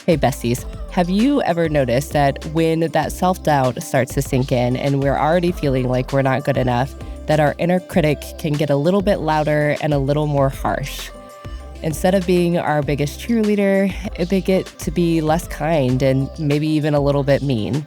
Hey, besties. Have you ever noticed that when that self-doubt starts to sink in and we're already feeling like we're not good enough, that our inner critic can get a little bit louder and a little more harsh? Instead of being our biggest cheerleader, they get to be less kind and maybe even a little bit mean.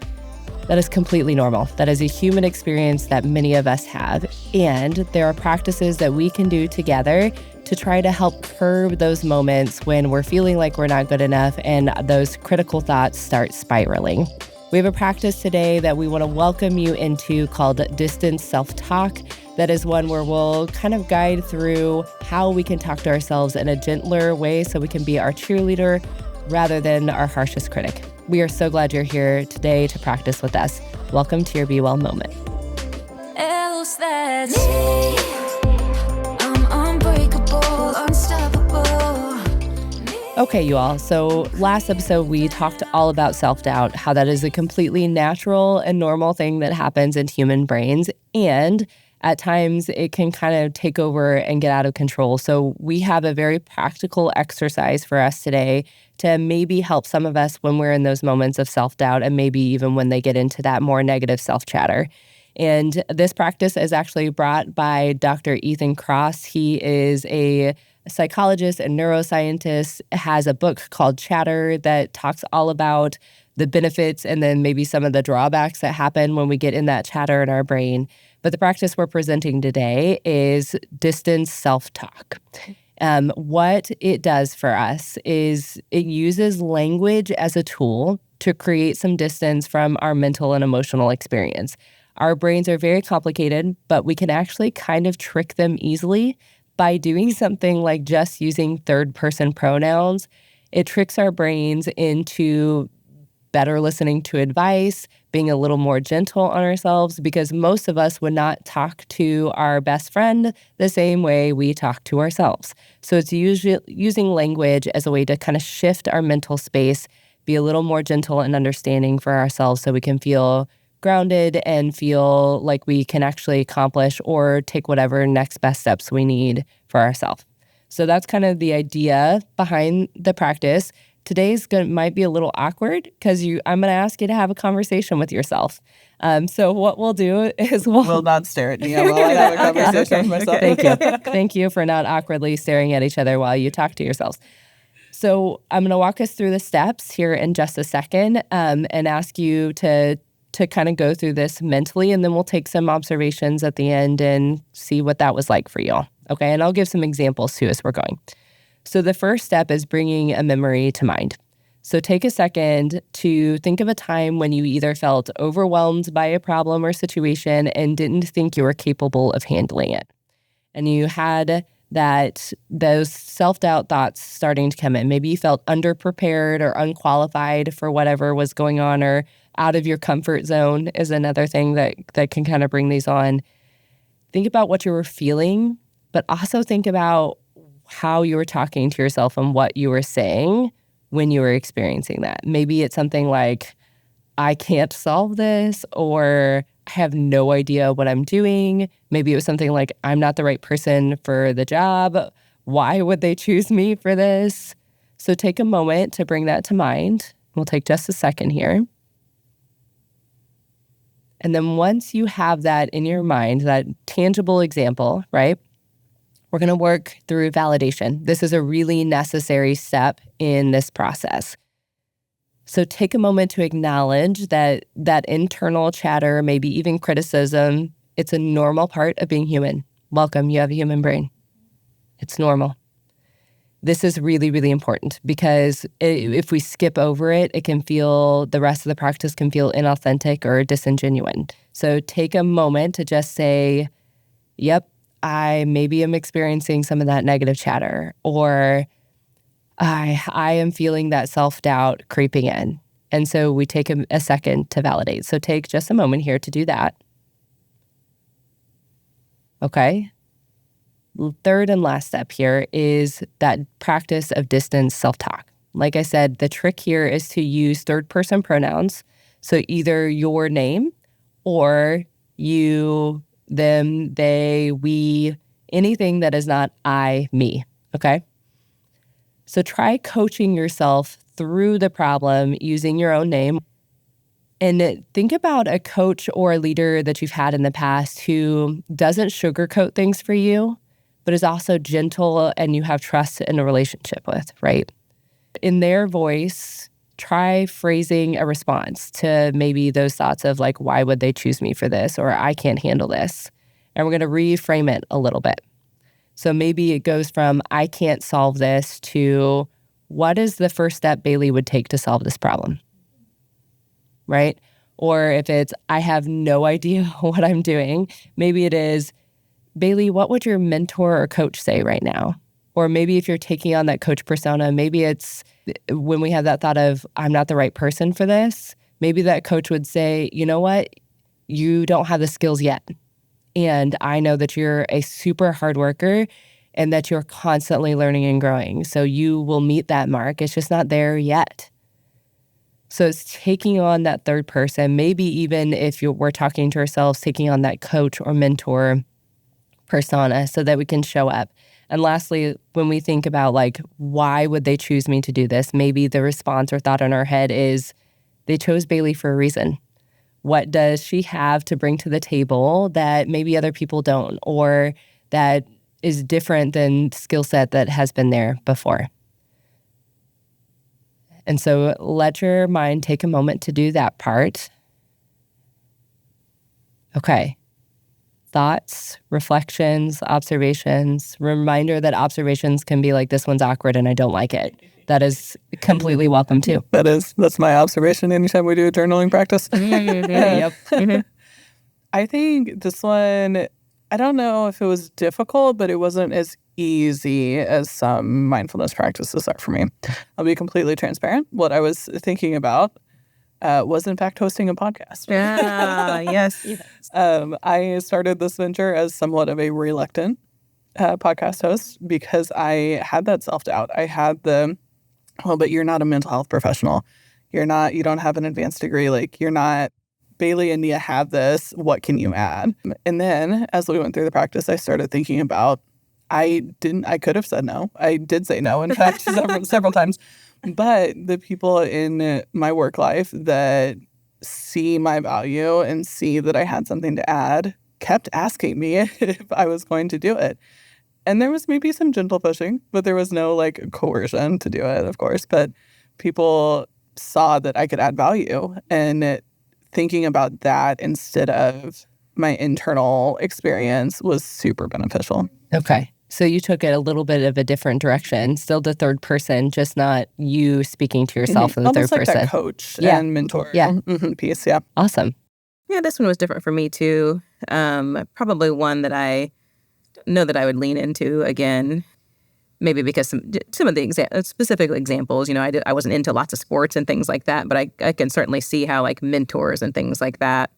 That is completely normal. That is a human experience that many of us have. And there are practices that we can do together to try to help curb those moments when we're feeling like we're not good enough and those critical thoughts start spiraling. We have a practice today that we want to welcome you into called distance self-talk. That is one where we'll kind of guide through how we can talk to ourselves in a gentler way so we can be our cheerleader rather than our harshest critic. We are so glad you're here today to practice with us. Welcome to your Be Well moment. Else that's me. I'm unbreakable, unstoppable. Okay, you all. So last episode, we talked all about self-doubt, how that is a completely natural and normal thing that happens in human brains. And at times, it can kind of take over and get out of control. So we have a very practical exercise for us today to maybe help some of us when we're in those moments of self-doubt and maybe even when they get into that more negative self-chatter. And this practice is actually brought by Dr. Kross. He is a psychologist and neuroscientist, has a book called Chatter that talks all about the benefits and then maybe some of the drawbacks that happen when we get in that chatter in our brain. But the practice we're presenting today is distance self-talk. What it does for us is it uses language as a tool to create some distance from our mental and emotional experience. Our brains are very complicated, but we can actually kind of trick them easily by doing something like just using third-person pronouns. It tricks our brains into better listening to advice, being a little more gentle on ourselves, because most of us would not talk to our best friend the same way we talk to ourselves. So it's usually using language as a way to kind of shift our mental space, be a little more gentle and understanding for ourselves so we can feel grounded and feel like we can actually accomplish or take whatever next best steps we need for ourselves. So that's kind of the idea behind the practice. Today's might be a little awkward because I'm going to ask you to have a conversation with yourself. So what we'll do is we'll not stare at me while I have a conversation with myself. Thank you. Thank you for not awkwardly staring at each other while you talk to yourselves. So I'm going to walk us through the steps here in just a second and ask you to kind of go through this mentally, and then we'll take some observations at the end and see what that was like for you all. Okay, and I'll give some examples too as we're going. So the first step is bringing a memory to mind. So take a second to think of a time when you either felt overwhelmed by a problem or situation and didn't think you were capable of handling it. And you had those self-doubt thoughts starting to come in. Maybe you felt underprepared or unqualified for whatever was going on, or out of your comfort zone is another thing that can kind of bring these on. Think about what you were feeling, but also think about how you were talking to yourself and what you were saying when you were experiencing that. Maybe it's something like, I can't solve this, or I have no idea what I'm doing. Maybe it was something like, I'm not the right person for the job. Why would they choose me for this? So take a moment to bring that to mind. We'll take just a second here. And then once you have that in your mind, that tangible example, right? We're going to work through validation. This is a really necessary step in this process. So take a moment to acknowledge that internal chatter, maybe even criticism, it's a normal part of being human. Welcome, you have a human brain. It's normal. This is really, really important because if we skip over it, the rest of the practice can feel inauthentic or disingenuine. So take a moment to just say, yep, I maybe am experiencing some of that negative chatter, or I am feeling that self-doubt creeping in. And so we take a second to validate. So take just a moment here to do that. Okay. Third and last step here is that practice of distance self-talk. Like I said, the trick here is to use third-person pronouns. So either your name or you, them, they, we, anything that is not I, me, okay? So try coaching yourself through the problem using your own name. And think about a coach or a leader that you've had in the past who doesn't sugarcoat things for you, but is also gentle and you have trust in a relationship with, right? In their voice, try phrasing a response to maybe those thoughts of like, why would they choose me for this? Or I can't handle this. And we're going to reframe it a little bit. So maybe it goes from, I can't solve this to, what is the first step Bailey would take to solve this problem? Right? Or if it's, I have no idea what I'm doing, maybe it is, Bailey, what would your mentor or coach say right now? Or maybe if you're taking on that coach persona, maybe it's when we have that thought of, I'm not the right person for this, maybe that coach would say, you know what? You don't have the skills yet. And I know that you're a super hard worker and that you're constantly learning and growing. So you will meet that mark. It's just not there yet. So it's taking on that third person, maybe even if we're talking to ourselves, taking on that coach or mentor persona so that we can show up. And lastly, when we think about like, why would they choose me to do this? Maybe the response or thought in our head is, they chose Bailey for a reason. What does she have to bring to the table that maybe other people don't, or that is different than skill set that has been there before? And so let your mind take a moment to do that part. Okay. Thoughts, reflections, observations. Reminder that observations can be like, this one's awkward and I don't like it. That is completely welcome too. That's my observation anytime we do a journaling practice. Yep. I think this one, I don't know if it was difficult, but it wasn't as easy as some mindfulness practices are for me. I'll be completely transparent. What I was thinking about was, in fact, hosting a podcast. Yeah, yes. I started this venture as somewhat of a reluctant podcast host because I had that self-doubt. I had but you're not a mental health professional. You don't have an advanced degree. Like, you're not, Bailey and Nia have this. What can you add? And then as we went through the practice, I started thinking about, I could have said no. I did say no, in fact, several times. But the people in my work life that see my value and see that I had something to add kept asking me if I was going to do it. And there was maybe some gentle pushing, but there was no like coercion to do it, of course. But people saw that I could add value, and thinking about that instead of my internal experience was super beneficial. Okay. So you took it a little bit of a different direction, still the third person, just not you speaking to yourself in the Almost third like person. That coach and mentor piece, yeah. Awesome. Yeah, this one was different for me too. Probably one that I know that I would lean into again, maybe because some of the specific examples, I wasn't into lots of sports and things like that, but I can certainly see how like mentors and things like that.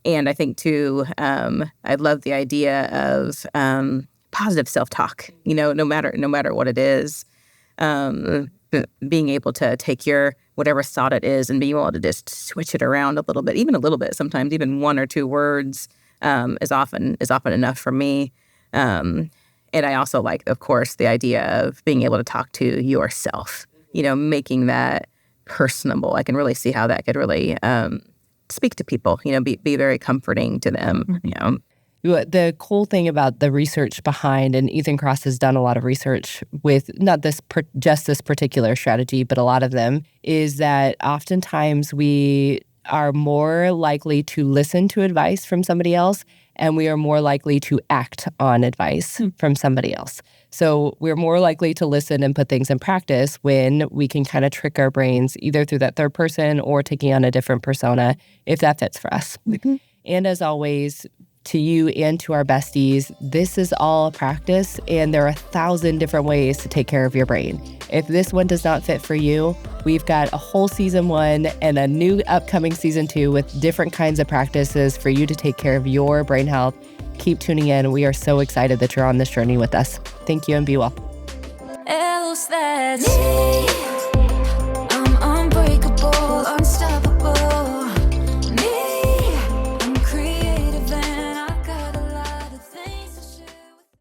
And I think too, I love the idea of positive self-talk. No matter what it is, being able to take your whatever thought it is and being able to just switch it around a little bit, even a little bit. Sometimes even one or two words is often enough for me. And I also like, of course, the idea of being able to talk to yourself. Making that personable. I can really see how that could really speak to people, be very comforting to them, The cool thing about the research behind, and Ethan Kross has done a lot of research with not just this particular strategy, but a lot of them, is that oftentimes we are more likely to listen to advice from somebody else, and we are more likely to act on advice from somebody else. So we're more likely to listen and put things in practice when we can kind of trick our brains either through that third person or taking on a different persona, if that fits for us. Mm-hmm. And as always, to you and to our besties, this is all a practice, and there are 1,000 different ways to take care of your brain. If this one does not fit for you, we've got a whole season 1 and a new upcoming season 2 with different kinds of practices for you to take care of your brain health. Keep tuning in. We are so excited that you're on this journey with us. Thank you, and be well. Else that's